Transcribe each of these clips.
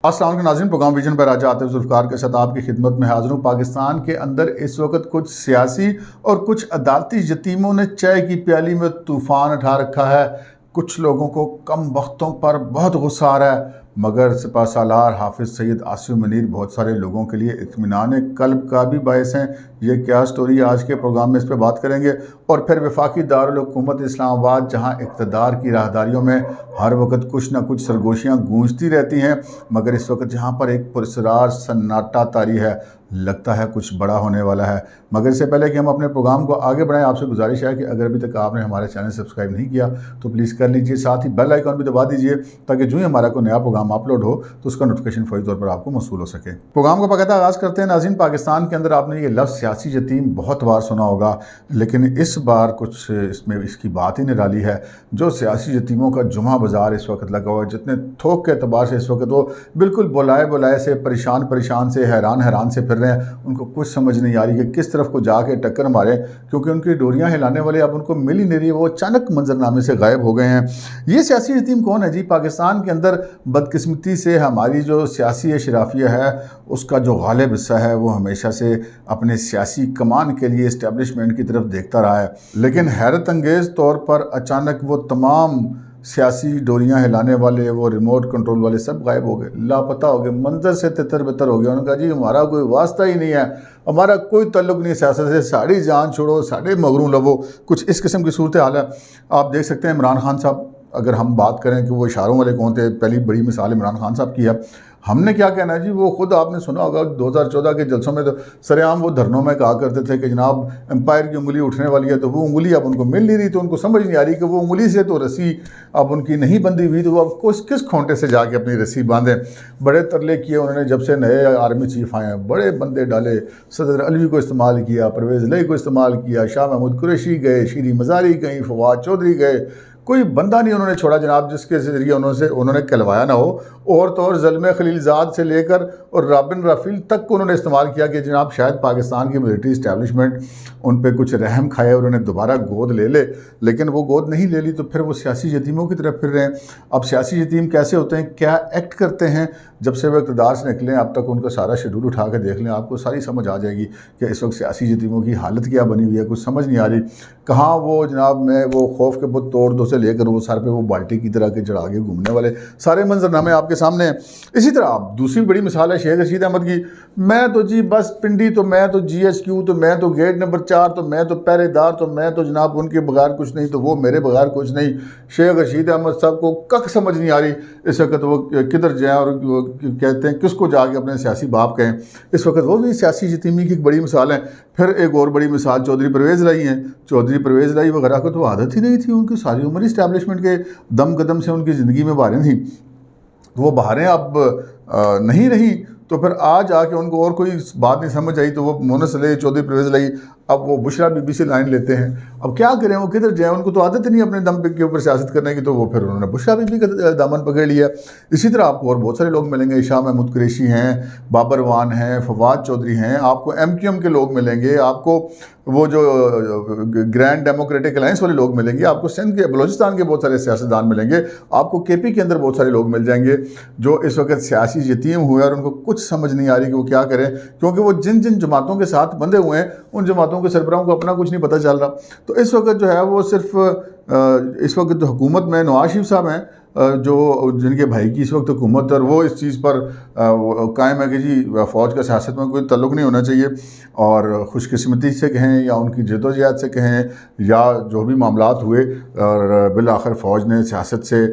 अस्सलाम वालेकुम नाज़रीन, प्रोग्राम विजन पर आज आते जुल्फ़कार के साथ आपकी खिदमत में हाज़िर हूँ। पाकिस्तान के अंदर इस वक्त कुछ सियासी और कुछ अदालती यतीमों ने चाय की प्याली में तूफ़ान उठा रखा है। कुछ लोगों को कम वक्तों पर बहुत गुस्सा आ रहा है, मगर सिपहसालार हाफिज़ सैयद आसिम मुनीर बहुत सारे लोगों के लिए इत्मीनान क़ल्ब का भी बायस हैं। ये क्या स्टोरी आज के प्रोग्राम में इस पर बात करेंगे। और फिर वफाकी दारुल हुकूमत इस्लामाबाद, जहाँ इक़्तिदार की राहदारियों में हर वक्त कुछ ना कुछ सरगोशियाँ गूंजती रहती हैं, मगर इस वक्त जहाँ पर एक पुरस्रार सन्नाटा तारी है, लगता है कुछ बड़ा होने वाला है। मगर इससे पहले कि हम अपने प्रोग्राम को आगे बढ़ाएं, आपसे गुजारिश है कि अगर अभी तक आपने हमारे चैनल सब्सक्राइब नहीं किया तो प्लीज़ कर लीजिए, साथ ही बेल आइकन भी दबा दीजिए ताकि जो ही हमारा कोई नया प्रोग्राम अपलोड हो तो उसका नोटिफिकेशन फौरी तौर पर आपको मौसूल हो सके। प्रोग्राम का बाकायदा आगाज़ करते हैं। नाज़रीन, पाकिस्तान के अंदर आपने ये लफ्ज़ सियासी यतीम बहुत बार सुना होगा, लेकिन इस बार कुछ इसमें इसकी बात ही निराली है। जो सियासी यतीमों का जुमा बाज़ार इस वक्त लगा हुआ है, जितने थोक के अतबार से इस वक्त वो बिल्कुल बुलाए से परेशान से हैरान से फिर रहे हैं, उनको कुछ समझ नहीं आ रही कि किस तरफ को जाके टक्कर मारे, क्योंकि उनकी डोरियां हिलाने वाले अब उनको मिल ही नहीं रही, वो अचानक मंजरनामे से गायब हो गए हैं। ये सियासी यतीम कौन है जी? पाकिस्तान के अंदर बदकिस्मती से हमारी जो सियासी अशराफिया है, उसका जो गालिब हिस्सा है, वो हमेशा से अपने सियासी कमान के लिए इस्टेब्लिशमेंट की तरफ देखता रहा है। लेकिन हैरत अंगेज़ तौर पर अचानक वो तमाम सियासी डोरियां हिलाने वाले, वो रिमोट कंट्रोल वाले सब गायब हो गए, लापता हो गए, मंजर से तितर बितर हो गया। उन्होंने कहा जी हमारा कोई वास्ता ही नहीं है, हमारा कोई ताल्लुक नहीं सियासत से, साड़ी जान छोड़ो, साढ़े मगरू लवो। कुछ इस किस्म की सूरत हाल है। आप देख सकते हैं इमरान खान साहब, अगर हम बात करें कि वो इशारों वाले कौन थे, पहली बड़ी मिसाल इमरान खान साहब की है। हमने क्या कहना है जी, वो खुद आपने सुना होगा 2014 के जलसों में तो सरेआम वो धरनों में कहा करते थे कि जनाब एम्पायर की उंगली उठने वाली है, तो वो उंगली अब उनको मिल नहीं रही, तो उनको समझ नहीं आ रही कि वो उंगली से तो रस्सी अब उनकी नहीं बंधी हुई, तो वो अब किस खोंटे से जाके अपनी रस्सी बांधें। बड़े तरले किए उन्होंने, जब से नए आर्मी चीफ आए हैं बड़े बंदे डाले, सदर अलवी को इस्तेमाल किया, परवेज़ लई को इस्तेमाल किया, शाह महमूद कुरैशी गए, शीरी मज़ारी गई, फवाद चौधरी गए, कोई बंदा नहीं उन्होंने छोड़ा जनाब जिसके ज़रिए उन्होंने कहलवाया ना हो। और तो और ज़ल्मे खलीलज़ाद से लेकर और राबिन राफील तक को उन्होंने इस्तेमाल किया कि जनाब शायद पाकिस्तान की मिलिट्री इस्टेब्लिशमेंट उन पे कुछ रहम खाए और उन्हें दोबारा गोद ले ले, लेकिन वो गोद नहीं ले ली, तो फिर वो सियासी यतीमों की तरफ फिर रहे हैं। अब सियासी यतीम कैसे होते हैं, क्या एक्ट करते हैं, जब से वो इक़्तिदार से निकले अब तक उनका सारा शेड्यूल उठा के देख लें, आपको सारी समझ आ जाएगी कि इस वक्त सियासी यतीमों की हालत क्या बनी हुई है। कुछ समझ नहीं आ रही कहाँ वो जनाब में वो खौफ के बुत तोड़ दो से लेकर वो सर पे वो बाल्टी की तरह के चढ़ा के घूमने वाले सारे मंजरनामे आपके सामने हैं। इसी तरह आप दूसरी बड़ी मिसाल है शेख रशीद अहमद की। मैं तो जी बस पिंडी, तो मैं तो GHQ, तो मैं तो गेट नंबर 4, तो मैं तो पहरेदार, तो मैं तो जनाब उनके बगैर कुछ नहीं, तो वो मेरे बगैर कुछ नहीं। शेख रशीद अहमद साहब को कख समझ नहीं आ रही इस वक्त वो किधर जाएँ और कहते हैं किसको जाके अपने सियासी बाप कहें। इस वक्त वो भी सियासी यतीमी की एक बड़ी मिसाल है। फिर एक और बड़ी मिसाल चौधरी परवेज़ लाई हैं। चौधरी परवेज़ लाई वगैरह को तो आदत ही नहीं थी, उनकी सारी उम्र इस्टेब्लिशमेंट के दम कदम से उनकी ज़िंदगी में बहारें थी, वो बहारें अब नहीं रही, तो फिर आज आके उनको और कोई बात नहीं समझ आई, तो वो मोनस ले चौधरी परवेज़ लाई, अब वो बुशरा बीबी से लाइन लेते हैं। अब क्या करें, वो किधर जाए, उनको तो आदत ही नहीं अपने दम पे के ऊपर सियासत करने की, तो वो फिर उन्होंने बुशरा बीबी का दामन पकड़ लिया। इसी तरह आपको और बहुत सारे लोग मिलेंगे, शाह महमूद कुरैशी हैं, बाबर वान हैं, फवाद चौधरी हैं, आपको MQM के लोग मिलेंगे, आपको वो जो ग्रैंड डेमोक्रेटिक अलायंस वाले लोग मिलेंगे, आपको सिंध के बलोचिस्तान के बहुत सारे सियासतदान मिलेंगे, आपको KP के अंदर बहुत सारे लोग मिल जाएंगे जो इस वक्त सियासी यतीम हुए और उनको कुछ समझ नहीं आ रही कि वो क्या करें, क्योंकि वो जिन जिन जमातों के साथ बंधे हुए हैं उन जमातों के सरबराहों को अपना कुछ नहीं पता चल रहा। तो इस वक्त जो है वो सिर्फ इस वक्त जो हुकूमत में नवाज शरीफ साहब हैं, जो जिनके भाई की इस वक्त हुकूमत, और वो इस चीज़ पर कायम है कि जी फ़ौज का सियासत में कोई ताल्लुक़ नहीं होना चाहिए, और खुशकिस्मती से कहें या उनकी जद्दोजहद से कहें या जो भी मामलात हुए, और बिल आखिर फ़ौज ने सियासत से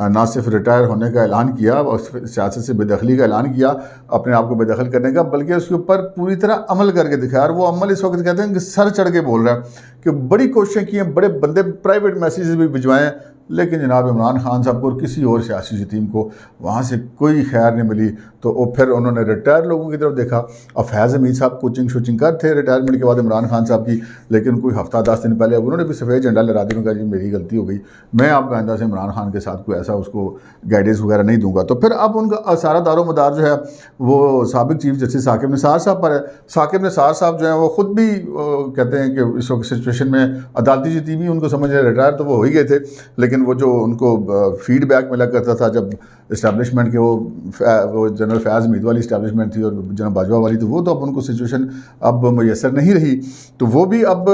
ना सिर्फ रिटायर होने का ऐलान किया और सियासत से बेदखली का ऐलान किया, अपने आप को बेदखल करने का, बल्कि उसके ऊपर पूरी तरह अमल करके दिखाया। और वो अमल इस वक्त कहते हैं कि सर चढ़ के बोल रहा है कि बड़ी कोशिशें की हैं, बड़े बंदे प्राइवेट मैसेजेस भी भिजवाएँ, लेकिन जनाब इमरान खान साहब को और किसी और सियासी यतीम को वहाँ से कोई खैर नहीं मिली। तो वो फिर उन्होंने रिटायर लोगों की तरफ देखा। अब फैज़ हमीद साहब कोचिंग शोचिंग कर थे रिटायरमेंट के बाद इमरान खान साहब की, लेकिन कोई हफ्ता 10 दिन पहले उन्होंने भी सफ़ेद झंडा लहरा दिया, कहा जी मेरी गलती हो गई, मैं अब आइंदा से इमरान खान के साथ कोई ऐसा उसको गाइडेंस वगैरह नहीं दूंगा। तो फिर अब उनका सारा दारोमदार जो है वो साबिक चीफ जस्टिस साकिब निसार साहब पर है। साकिब निसार साहब जो है वो ख़ुद भी कहते हैं कि इस वक्त सिचुएशन में अदालती जीती भी उनको समझ रहे, रिटायर तो वो हो ही गए थे, लेकिन वो जो उनको फीडबैक मिला करता था जब इस्टेब्लिशमेंट के वो जनरल फैज़ हमीद वाली इस्टेब्लिशमेंट थी और जनरल बाजवा वाली, तो वो तो अब उनको सिचुएशन अब मैसर नहीं रही, तो वो भी अब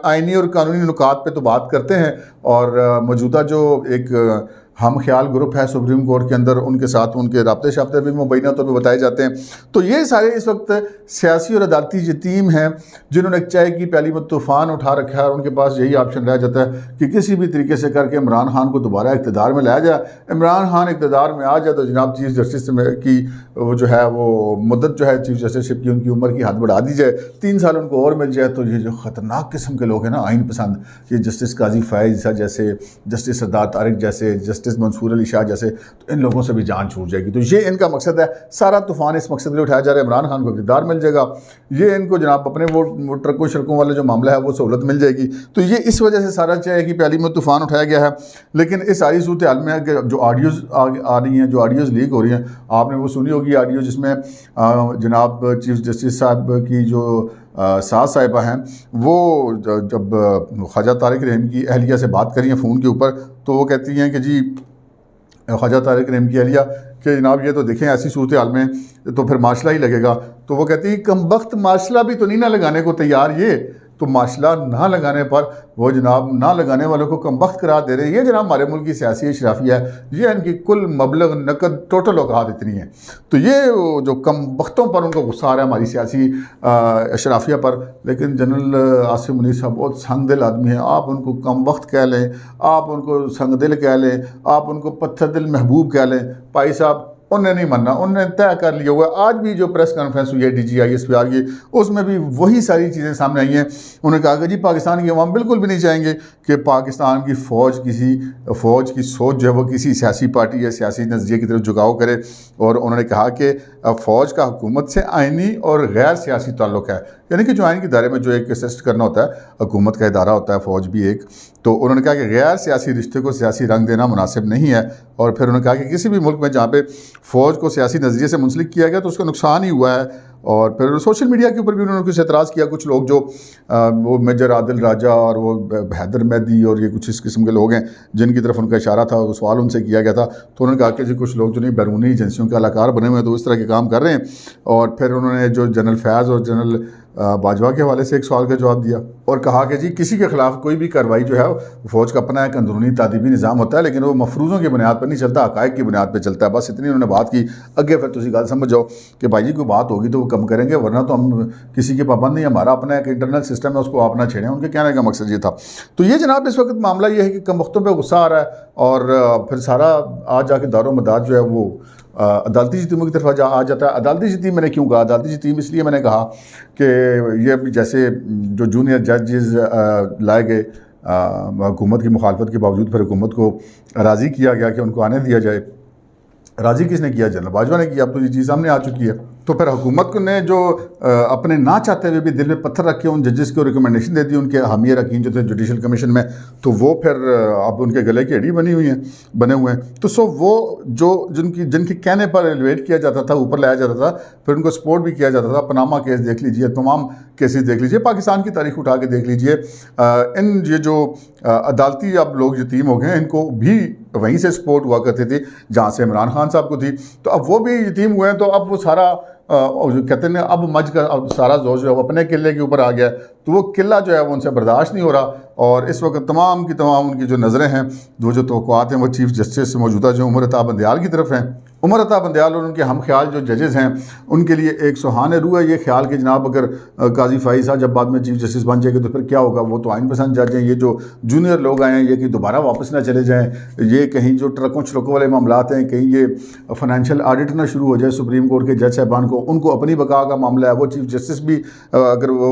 आइनी और कानूनी नुकात पे तो बात करते हैं। और मौजूदा जो एक हम ख्याल ग्रुप है सुप्रीम कोर्ट के अंदर, उनके साथ उनके राब्ते शाब्ते भी मुबैना तौर पर बताए जाते हैं। तो ये सारे इस वक्त सियासी और अदालती यतीम हैं जिन्होंने चाय की प्याली में तूफ़ान उठा रखा है, और उनके पास यही ऑप्शन रह जाता है कि किसी भी तरीके से करके इमरान खान को दोबारा इक़्तिदार में लाया जाए। इमरान खान इक़्तिदार में आ जाए तो जनाब चीफ जस्टिस की वो जो है वो मुद्दत जो है चीफ जस्टिसशिप की, उनकी उम्र की हद बढ़ा दी जाए, 3 साल उनको और मिल जाए। तो ये जो ख़तरनाक किस्म के लोग हैं ना आइन पसंद, ये जस्टिस काजी फ़ायज़ जैसे, जस्टिस सरदार तारिक जैसे, जस्टिस मंसूर अली शाह जैसे, तो इन लोगों से भी जान छूट जाएगी। तो ये इनका मकसद है, सारा तूफ़ान इस मकसद के लिए उठाया जा रहा है, इमरान खान को इक़्तिदार मिल जाएगा, ये इनको जनाब अपने वो ट्रकों शड़कों वाला जो मामला है वो सहूलत मिल जाएगी। तो ये इस वजह से सारा चाय की प्याली में तूफ़ान उठाया गया है। लेकिन इस सारी सूरत हाल में जो ऑडियोज़ आ रही हैं, जो ऑडियोज़ लीक हो रही हैं, आपने वो सुनी होगी ऑडियो जिसमें जनाब चीफ जस्टिस साहब की जो सास साहिबा हैं वो जब ख्वाजा तारिक रहीम की अहलिया से बात करी हैं फ़ोन के ऊपर, तो वो कहती हैं कि जी ख्वाजा तारिक रहीम की अहलिया कि जनाब ये तो देखें ऐसी सूरत हाल में तो फिर माशला ही लगेगा। तो वो कहती है कमबख्त माशला भी तो नहीं ना लगाने को तैयार, ये तो माशला ना लगाने पर वो जनाब ना लगाने वालों को कमबख्त करार दे रहे हैं। ये जनाब हमारे मुल्क की सियासी अशराफिया है, ये इनकी कुल मबलग नकद टोटल औकात इतनी है। तो ये जो कमबख्तों पर उनको गुस्सा आ रहा है हमारी सियासी अशराफिया पर। लेकिन जनरल आसिम मुनीर साहब बहुत संग दिल आदमी है, आप उनको कमबख्त कह लें, आप उनको संग दिल कह लें, आप उनको पत्थर दिल महबूब कह लें, भाई साहब उन्हें नहीं मानना, उन्होंने तय कर लिया हुआ। आज भी जो प्रेस कॉन्फ्रेंस हुई है DGISPR की, उसमें भी वही सारी चीज़ें सामने आई हैं। उन्होंने कहा कि जी पाकिस्तान की अवाम बिल्कुल भी नहीं चाहेंगे कि पाकिस्तान की फ़ौज की सोच जो है वो किसी सियासी पार्टी या सियासी नज़रिए की तरफ झुकाव करे। और उन्होंने कहा कि फ़ौज का हुकूमत से आइनी और गैर सियासी ताल्लुक़ है, यानी कि जो आइन के दायरे में जो एक असिस्ट करना होता है, हुकूमत का इदारा होता है, फ़ौज भी एक। तो उन्होंने कहा कि गैर सियासी रिश्ते को सियासी रंग देना मुनासिब नहीं है। और फिर उन्होंने कहा कि किसी भी मुल्क में जहाँ पे फ़ौज को सियासी नज़रिए से मुंसलिक किया गया तो उसका नुकसान ही हुआ है। और फिर सोशल मीडिया के ऊपर भी उन्होंने कुछ एतराज़ किया, कुछ लोग जो वो मेजर आदिल राजा और वो हैदर मेहदी और ये कुछ इस किस्म के लोग हैं जिनकी तरफ उनका इशारा था, वो सवाल उनसे किया गया था। तो उन्होंने कहा कि जी कुछ लोग जो नहीं बैरूनी एजेंसियों के अलाकार बने हुए हैं तो इस तरह के काम कर रहे हैं। और फिर उन्होंने जो जनरल फैज़ और जनरल बाजवा के हवाले से एक सवाल का जवाब दिया और कहा कि जी किसी के ख़िलाफ़ कोई भी कार्रवाई जो है फ़ौज का अपना एक अंदरूनी तादीबी निज़ाम होता है, लेकिन वो मफरूज़ों की बुनियाद पर नहीं चलता, हक़ाइक़ की बुनियाद पर चलता है। बस इतनी उन्होंने बात की। अगे फिर तुम गल समझ जाओ कि भाई जी कोई बात होगी तो वो कम करेंगे, वरना तो हम किसी के पाबंद नहीं, हमारा अपना एक इंटरनल सिस्टम है, उसको आप ना छेड़ें। उनके कहने का मकसद ये था। तो ये जनाब इस वक्त मामला ये है कि कम वक्तों पर गुस्सा आ रहा है और फिर सारा आज जाके दारो मदार जो है वो अदालती यतीमों की तरफ आ जाता है। अदालती यतीम मैंने क्यों कहा अदालती यतीम, इसलिए मैंने कहा कि ये जैसे जो जूनियर जजेस लाए गए हुकूमत की मुखालफत के बावजूद, फिर हुकूमत को राज़ी किया गया कि उनको आने दिया जाए। राज़ी किसने किया? जनरल बाजवा ने किया। अब तो ये चीज़ सामने आ चुकी है। तो फिर हुकूमत ने जो अपने ना चाहते हुए भी दिल में पत्थर रख के उन जजेस को रिकमेंडेशन दे दी, उनके हामी अरकान जो थे जुडिशल कमीशन में, तो वो फिर अब उनके गले की हड्डी बने हुए हैं। तो सो वो जो जिनके कहने पर एलिवेट किया जाता था, ऊपर लाया जाता था, फिर उनको सपोर्ट भी किया जाता था। पनामा केस देख लीजिए, तमाम केसेस देख लीजिए, पाकिस्तान की तारीख उठा के देख लीजिए। ये जो अदालती अब लोग यतीम हो गए हैं, इनको भी वहीं से सपोर्ट हुआ करती थी जहाँ से इमरान खान साहब को थी। तो अब वो भी यतीम हुए हैं, तो अब वो सारा कहते हैं अब मज का अब सारा जोर जो है वो अपने किले के ऊपर आ गया। तो वो किला जो है वो उनसे बर्दाश्त नहीं हो रहा। और इस वक्त तमाम की तमाम उनकी जो नज़रें हैं, वो जो तवक्कुआत हैं, वो चीफ जस्टिस मौजूदा जो उमर अता बंदयाल की तरफ हैं। उमर अता बंदयाल और उनके हम ख्याल जो जजेस हैं, उनके लिए एक सुहाने रूह है ये ख्याल कि जनाब अगर काजी फ़ाइज़ साहब जब बाद में चीफ जस्टिस बन जाएंगे तो फिर क्या होगा, वो तो आइन पसंद जज हैं। ये जो जूनियर लोग आए हैं ये कि दोबारा वापस ना चले जाएँ, ये कहीं जो ट्रकों छड़कों वाले मामलात हैं, कहीं ये फाइनेंशियल ऑडिट ना शुरू हो जाए सुप्रीम कोर्ट के जज साहबान को को, उनको अपनी बका का मामला है। वो चीफ जस्टिस भी अगर वो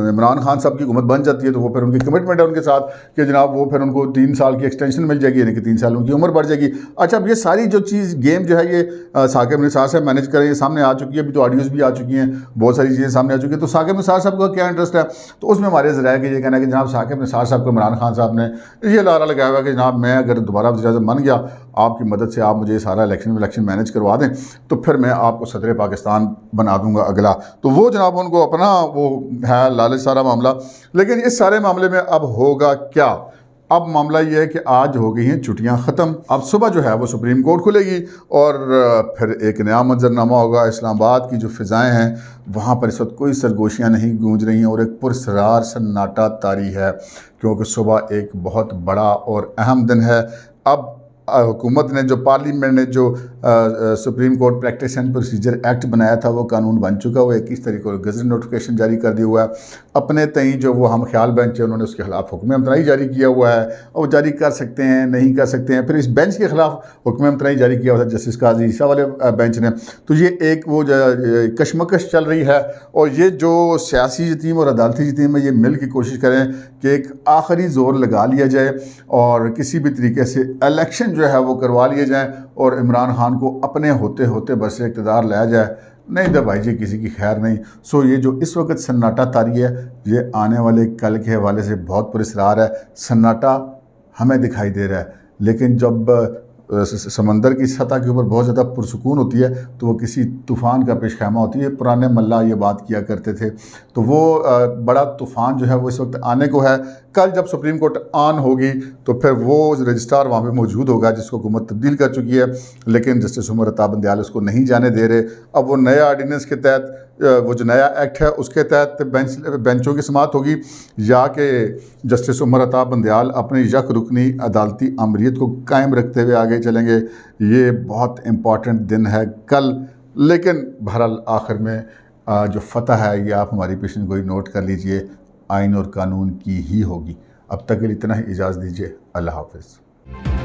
इमरान खान साहब की हुकूमत बन जाती है तो वो फिर उनकी कमिटमेंट है उनके साथ कि जनाब वो फिर उनको 3 साल की एक्सटेंशन मिल जाएगी, यानी कि 3 साल उनकी उम्र बढ़ जाएगी। अच्छा, अब ये सारी जो चीज़ गेम जो है ये साकिब निसार साहब मैनेज करें, ये सामने आ चुकी है, अभी तो ऑडियोज़ भी आ चुकी हैं, बहुत सारी चीज़ें सामने आ चुकी हैं। तो साकिब निसार साहब का क्या इंटरेस्ट है? तो उसमें हमारे ज़रा है कि ये कहना है कि जनाब साकिब निसार साहब को इमरान खान साहब ने ये लारा लगाया हुआ है कि जनाब मैं अगर दोबारा वज़ीर-ए-आज़म बन गया, आपकी मदद से आप मुझे सारा इलेक्शन मैनेज करवा दें तो फिर मैं आपको सदर पाकिस्तान बना दूंगा अगला। तो वो जनाब उनको अपना वो है लालच सारा मामला। लेकिन इस सारे मामले में अब होगा क्या? अब मामला ये है कि आज हो गई हैं छुट्टियां ख़त्म, अब सुबह जो है वो सुप्रीम कोर्ट खुलेगी और फिर एक नया मंजरनामा होगा। इस्लामाबाद की जो फ़िज़ाएँ हैं वहाँ पर इस वक्त कोई सरगोशियाँ नहीं गूंज रही हैं और एक पुरसरार सन्नाटा तारी है, क्योंकि सुबह एक बहुत बड़ा और अहम दिन है। अब हुकूमत ने जो पार्लियामेंट ने जो supreme court practice and procedure act बनाया था वो कानून बन चुका हुआ है। 21 तारीख को गज़ट नोटिफिकेशन जारी कर दिया हुआ है। अपने तई जो वो हम ख्याल बेंच है उन्होंने उसके खिलाफ हुक्म इम्तनाई जारी किया हुआ है, और जारी कर सकते हैं नहीं कर सकते हैं। फिर इस बेंच के खिलाफ हुक्म इम्तनाई जारी किया हुआ था जस्टिस काजी ईसा वाले बेंच ने। तो ये एक वो कशमकश चल रही है, और ये जो सियासी जतीम और अदालती जतीम है ये मिल की कोशिश करें कि एक आखिरी ज़ोर लगा लिया जाए और किसी भी तरीके से इलेक्शन जो है वो करवा लिए जाएँ और इमरान खान को अपने होते होते बस इक़्तिदार लाया जाए। नहीं तो भाई जी किसी की खैर नहीं। सो ये जो इस वक्त सन्नाटा तारी है ये आने वाले कल के हवाले से बहुत पुरस्कार है। सन्नाटा हमें दिखाई दे रहा है, लेकिन जब समंदर की सतह के ऊपर बहुत ज़्यादा पुरसुकून होती है तो वो किसी तूफ़ान का पेशखैमा होती है। पुराने मल्ला ये बात किया करते थे। तो वो बड़ा तूफ़ान जो है वो इस वक्त आने को है। कल जब सुप्रीम कोर्ट ऑन होगी तो फिर वो रजिस्ट्रार वहाँ पे मौजूद होगा जिसको हुकूमत तब्दील कर चुकी है, लेकिन जस्टिस उमर अता बंदयाल उसको नहीं जाने दे रहे। अब वो नया ऑर्डिनेंस के तहत वो जो नया एक्ट है उसके तहत बेंचों की समाअत होगी, या कि जस्टिस उमर अता बंदयाल अपनी यक रुकनी अदालती आमरीत को कायम रखते हुए आगे चलेंगे। ये बहुत इम्पॉर्टेंट दिन है कल। लेकिन बहरहाल आखिर में जो फतह है ये आप हमारी पेशन गोई नोट कर लीजिए, आइन और कानून की ही होगी। अब तक के लिए इतना ही, इजाज़त दीजिए। अल्लाह हाफ़िज़।